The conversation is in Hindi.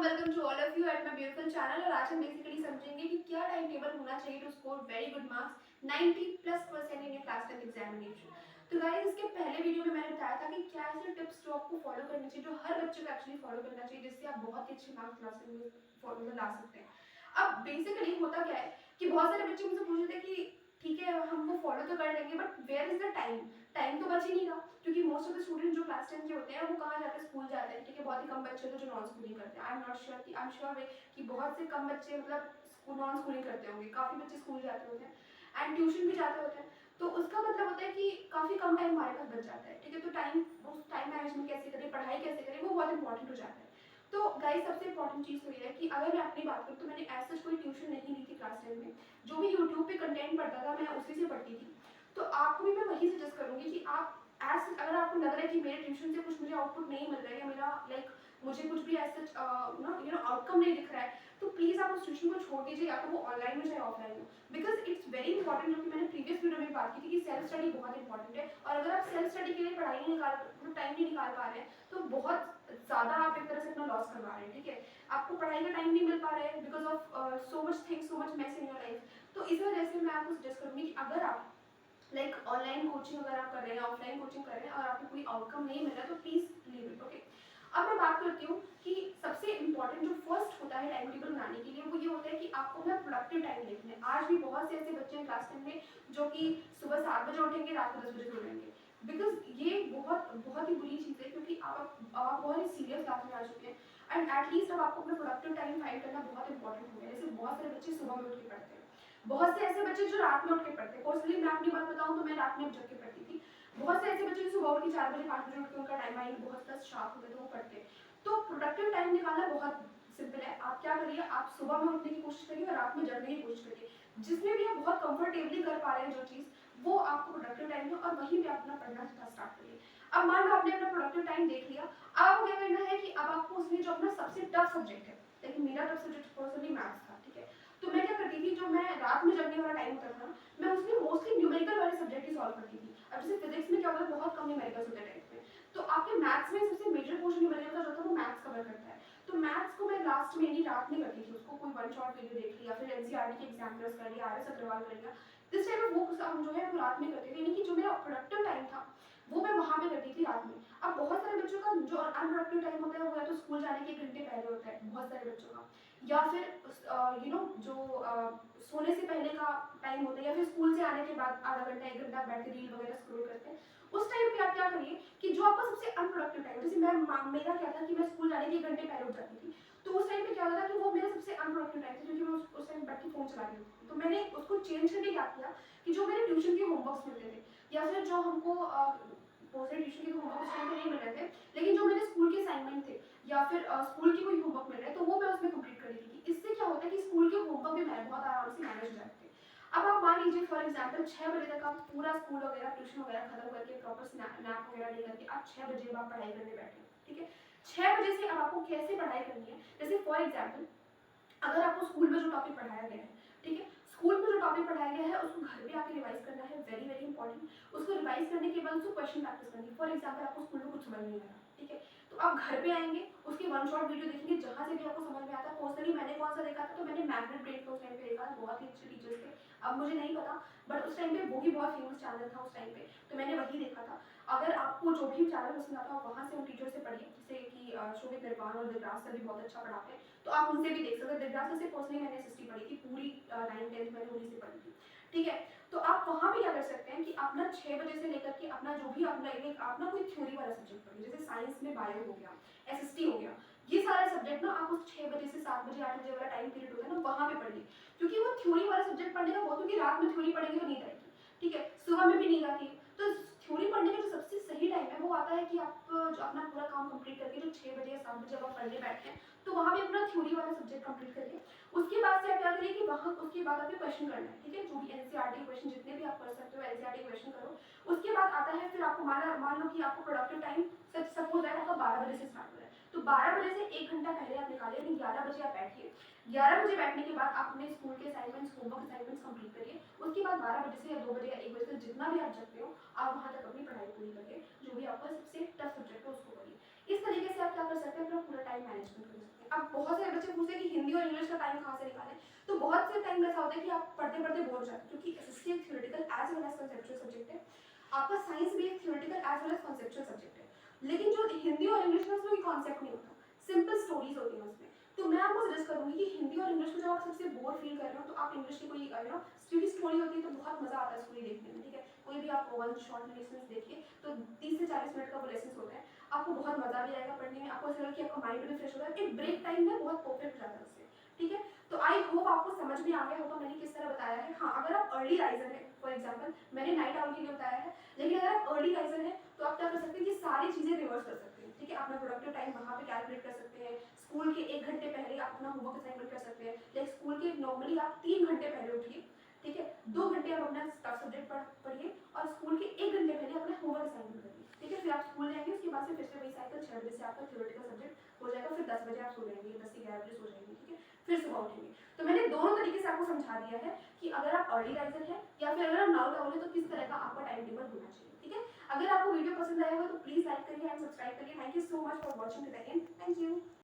Welcome to all of you at my beautiful channel. और आज हम बेसिकली समझेंगे कि क्या टाइम टेबल होना चाहिए to score very good marks 90+% in your class 10 examination. तो गाइस, इसके पहले वीडियो में मैंने बताया था कि क्या ऐसे टिप्स जो आपको फॉलो करने चाहिए, जो हर बच्चे को एक्चुअली फॉलो करना चाहिए, जिससे आप बहुत ही अच्छे मार्क्स क्लास में फॉलो ला सकते हैं। अब बेसिकली होता क्या है कि बहुत सारे बच्चे मुझसे पूछ रहे थे कि ठीक है हम वो फॉलो तो कर लेंगे, but where is the time. Time तो बच ही नहीं रहा, क्योंकि मोस्ट ऑफ द स्टूडेंट जो क्लास 10 के होते हैं वो कहाँ जाते हैं, स्कूल जाते हैं। ठीक है, बहुत ही कम बच्चे होते हैं जो नॉन स्कूलिंग करते हैं। आई एम श्योर कि बहुत से कम बच्चे मतलब नॉन स्कूलिंग करते होंगे, काफ़ी बच्चे स्कूल जाते होते हैं एंड ट्यूशन भी जाते होते हैं। तो उसका मतलब होता है कि काफ़ी कम टाइम हमारे पास बच जाता है। ठीक है, तो टाइम मैनेजमेंट कैसे करें, पढ़ाई कैसे करें, वो बहुत इंपॉर्टेंट हो जाता है। तो गाइस, सबसे इंपॉर्टेंट चीज़ तो ये है कि अगर मैं अपनी बात करूँ तो मैंने ऐसा कोई ट्यूशन नहीं ली थी क्लास 10 में। जो भी यूट्यूब पे कंटेंट पढ़ता था मैं उसी से पढ़ती थी। तो आपको भी मैं वही सजेस्ट करूँगी कि आप अगर आपको लग रहा है कि मेरे ट्यूशन से कुछ मुझे आउटपुट नहीं मिल रहा है, या मेरा मुझे कुछ भी ऐसा आउटकम नहीं दिख रहा है, तो प्लीज़ आप उस ट्यूशन को छोड़ दीजिए, या तो वो ऑनलाइन हो चाहे ऑफलाइन हो। बिकॉज इट्स वेरी इंपॉर्टेंट, जो कि मैंने प्रीवियस वीडियो में बात की थी कि सेल्फ स्टडी बहुत इंपॉर्टेंट है। और अगर आप सेल्फ स्टडी के लिए पढ़ाई नहीं निकाल टाइम नहीं निकाल पा रहे हैं, तो बहुत ज़्यादा आप एक तरह से अपना लॉस करवा रहे हैं। ठीक है, आपको पढ़ाई का टाइम नहीं मिल पा रहा है because of so much things, so much mess in your life. तो इस वजह से मैं आपको सजेस्ट करूँगी कि अगर आप ऑनलाइन कोचिंग अगर आप कर रहे हैं, ऑफलाइन कोचिंग कर रहे हैं और आपको कोई आउटकम नहीं मिल रहा है, तो प्लीज़ लीव इट। ओके, अब मैं बात करती हूँ कि सबसे इंपॉर्टेंट जो फर्स्ट होता है टाइम टेबल बनाने के लिए, वो ये होता है कि आपको अपना प्रोडक्टिव टाइम देखना है। आज भी बहुत से ऐसे बच्चे हैं क्लास 10 में जो कि सुबह 7 बजे उठेंगे, रात को 10 बजे सोएंगे। बिकॉज ये बहुत बहुत ही बुरी चीज़ है, क्योंकि आप बहुत ही सीरियस क्लास में आ चुके हैं एंड एटलीस्ट अब आपको अपना प्रोडक्टिव टाइम फाइंड करना बहुत इंपॉर्टेंट हो गया है। जैसे बहुत सारे बच्चे सुबह में उठ के पढ़ते हैं, बहुत से ऐसे बच्चे जो रात में उठ के पढ़ते हैं। पर्सनली मैं अपनी बात बताऊं तो मैं रात में जग के पढ़ती थी। बहुत से ऐसे बच्चे जो सुबह उठ के 4 बजे 5 बजे उठ के उनका टाइम माइंड बहुत ज़्यादा शार्प होता है, तो वो पढ़ते हैं। तो प्रोडक्टिव टाइम निकालना बहुत सिंपल है। आप क्या करिए, आप सुबह में उठने की कोशिश करिए और रात में जगने की कोशिश करिए। जिसमें भी आप बहुत कंफर्टेबली कर पा रहे हैं जो चीज़, वो आपको प्रोडक्टिव टाइम है, और वहीं पे आप अपना पढ़ना स्टार्ट करिए। अब मान लो आपने अपना प्रोडक्टिव टाइम देख लिया, अब आपको क्या करना है कि अब आपको उसमें जो अपना सबसे टफ सब्जेक्ट है, लेकिन मेरा टफ सब्जेक्ट पर्सनली मैथ्स था। ठीक है, तो मैं क्या करती थी, जो मैं रात में जगने वाला टाइम होता था, मैं उसमें मोस्टली न्यूमेरिकल वाले सब्जेक्ट ही सॉल्व करती थी। अब जैसे फिजिक्स में क्या होता है, बहुत कम न्यूमेरिकल्स होते हैं टेंथ में, तो आपके मैथ्स में सबसे मेजर पोर्शन न्यूमेरिकल का जो था वो मैथ्स कवर करता है। तो मैथ्स को मैं लास्ट में रात में करती थी, उसको कोई वन शॉट वीडियो देख लिया, फिर एनसीईआरटी के एग्जाम्पल्स कर लिया, आरएस अग्रवाल कर लिया। दिस टाइप ऑफ बुक्स हम जो है वो रात में करते थे, यानी कि जो मेरा प्रोडक्टिव टाइम था वो मैं वहाँ पे करती थी रात में। अब बहुत सारे बच्चों का जो अनप्रोडक्टिव टाइम होता है वो या तो स्कूल जाने के 1 घंटे पहले होता है बहुत सारे बच्चों का, या फिर जो सोने से पहले का टाइम होता है, या फिर स्कूल से आने के बाद आधा घंटा 1 घंटा बैठ के रील वगैरह स्क्रॉल करते हैं। उस टाइम पे आप क्या करिए कि जो आपका सबसे अनप्रोडक्टिव टाइम, जैसे मेरा क्या था कि मैं स्कूल जाने के 1 घंटे पहले उठ जाती थी, तो उस टाइम पे क्या होता था कि वो मेरा सबसे अनप्रोडक्टिव टाइम था, क्योंकि मैं उस टाइम बैठ के फोन चला रही थी। तो मैंने उसको चेंज करके क्या किया कि जो मेरे ट्यूशन के होमवर्क्स मिलते थे, या फिर जो हमको बहुत सारे ट्यूशन के होमवर्क उस टाइम पे नहीं मिल रहे थे, लेकिन जो मेरे स्कूल के असाइनमेंट थे या फिर स्कूल के कोई होमवर्क मिल रहे हैं, तो वो मैं उसमें कंप्लीट कर लेती थी। इससे क्या होता है कि स्कूल के होमवर्क भी मैं बहुत आराम से मैनेज हो जाते थे। अब आप मान लीजिए फॉर एग्जाम्पल 6 बजे तक आप पूरा स्कूल वगैरह ट्यूशन वगैरह खत्म करके प्रॉपर नैप वगैरह ले करके आप 6 बजे आप पढ़ाई करने बैठे। ठीक है, 6 बजे से अब आपको कैसे पढ़ाई करनी है, जैसे फॉर एग्जाम्पल अगर आपको स्कूल में जो टॉपिक पढ़ाया गया है, ठीक है, स्कूल में जो टॉपिक पढ़ाया गया है उसको घर पे आके रिवाइज करना है, वेरी वेरी इंपॉर्टेंट। उसको रिवाइज करने के बाद उसको क्वेश्चन प्रैक्टिस करनी है। फॉर एग्जाम्पल आपको स्कूल में कुछ समझ नहीं आया, ठीक है, तो आप घर पे आएंगे, उसके वन शॉट वीडियो देखेंगे जहाँ से भी आपको समझ में आता है। पर्सनली मैंने कौन सा देखा था, तो मैंने मैग्नेट ब्रेन को उस टाइम पे देखा था, बहुत ही अच्छे टीचर्स थे। अब मुझे नहीं पता, बट उस टाइम पे वो भी बहुत फेमस चैनल था उस टाइम पे, तो मैंने वही देखा था। अगर आपको जो भी चैनल पसंद आता है वहाँ से उन टीचर से पढ़िए, जैसे कि शोभित निर्वाण और दिलराज सर भी बहुत अच्छा पढ़ाते हैं, तो आप उनसे भी देख सकते हैं। दिलराज से पर्सनली मैंने एसएसटी पढ़ी थी, पूरी 9th 10th मैंने उन्हीं से पढ़ी थी। ठीक है, तो आप वहाँ भी क्या कर सकते हैं कि अपना 6 बजे से लेकर के अपना जो भी अपना कोई थ्योरी वाला सब्जेक्ट पढ़िए, जैसे साइंस में बायो हो गया, एसएसटी हो गया, ये सारे सब्जेक्ट ना आप उस 6 बजे से 7 बजे 8 बजे वाला टाइम पीरियड होता है ना, वहाँ पे पढ़िए। क्योंकि वो थ्योरी वाला सब्जेक्ट पढ़ने का बहुत, क्योंकि रात में थ्योरी पढ़ेंगे तो नींद आएगी, ठीक है, सुबह में भी नींद आती है। तो थ्योरी पढ़ने का जो सबसे सही टाइम है वो आता है कि आप जो अपना पूरा काम कंप्लीट करके जो 6 बजे या 7 बजे आप पढ़ने बैठते हैं, तो वहाँ भी अपना थ्योरी वाला सब्जेक्ट कंप्लीट करिए। उसके बाद से आप क्या करिए कि वहाँ उसके बाद आपको क्वेश्चन करना है, ठीक है, जो भी एनसीईआरटी क्वेश्चन जितने भी आप कर सकते हो एनसीईआरटी क्वेश्चन करो। उसके बाद आता है फिर आपको मान लो कि आपको प्रोडक्टिव टाइम सपोज दैट आपका 12 बजे से स्टार्ट हो रहा है, तो 12 बजे से 1 घंटा पहले आप निकालिए, यानी 11 बजे आप बैठिए। 11 बजे बैठने के बाद आप अपने स्कूल के असाइनमेंट्स होमवर्क असाइनमेंट्स कंप्लीट करिए। उसके बाद 12 बजे से या 2 बजे या 1 बजे से जितना भी आप सकते हो आप वहाँ तक अपनी पढ़ाई पूरी करिए, जो भी आपका सबसे टफ सब्जेक्ट है उसको करिए। इस तरीके से आप क्या कर सकते हैं, अपना पूरा टाइम मैनेजमेंट कर सकते हैं। अब बहुत सारे बच्चे पूछते हैं कि हिंदी और इंग्लिश का टाइम कहाँ से निकालें, तो बहुत से टाइम ऐसा होता है कि आप पढ़ते पढ़ते बोर हो जाते हैं, क्योंकि एसएससी एक theoretical as well as conceptual subject है, आपका साइंस भी एक theoretical as well as conceptual subject है। लेकिन जो हिंदी और इंग्लिश में उसमें कोई कॉन्सेप्ट नहीं होता, सिंपल स्टोरीज होती हैं उसमें। तो मैं आपको सजेस्ट करूंगी कि हिंदी और इंग्लिश में जब आप सबसे बोर फील कर रहे हो तो आप इंग्लिश की कोई क्योंकि स्टोरी होती है तो बहुत मजा आता है स्टोरी देखने में, ठीक है। कोई भी आप वन शॉर्ट लेसन देखिए तो 30 से 40 मिनट का वो लेसन होता है, आपको बहुत मजा भी आएगा पढ़ने में, आपको ऐसा लगेगा कि आपका माइंड भी फ्रेश होगा, एक ब्रेक टाइम में बहुत परफेक्ट जाता है उससे, ठीक है। तो आई होप आपको समझ में आ गया होगा मैंने किस तरह बताया है। हाँ, अगर आप अर्ली राइजर है, फॉर एग्जाम्पल मैंने नाइट आउल के लिए बताया है, लेकिन अगर आप अर्ली राइजर है तो आप क्या कर सकते हैं कि सारी चीजें रिवर्स कर सकते हैं, ठीक है। अपना प्रोडक्टिव टाइम वहाँ पे कैलकुलेट कर सकते हैं, स्कूल के 1 घंटे पहले आप अपना होमवर्क असाइनमेंट कर सकते हैं, लाइक स्कूल के नॉर्मली आप 3 घंटे पहले उठिए, ठीक है, 2 घंटे आप अपना टफ सब्जेक्ट पढ़िए और स्कूल के 1 घंटे पहले अपना होमवर्क असाइनमेंट करिए, ठीक है। फिर आप स्कूल जाएंगे, उसके बाद से फिर से वही साइकिल 6 बजे से आपका थ्योरेटिकल सब्जेक्ट हो जाएगा, फिर 10 बजे आप सो जाएंगे, 10 से 11 बजे सो जाएंगे, ठीक है, फिर सुबह उठेंगे। तो मैंने दोनों तरीके से आपको समझा दिया है कि अगर आप अर्ली राइजर है या फिर अगर आप नाउट आउल है तो किस तरह का आपका टाइम टेबल होना चाहिए, ठीक है। अगर आपको वीडियो पसंद आया हो तो प्लीज लाइक करिए एंड सब्सक्राइब करिए। Thank you so much for watching to the end. Thank you.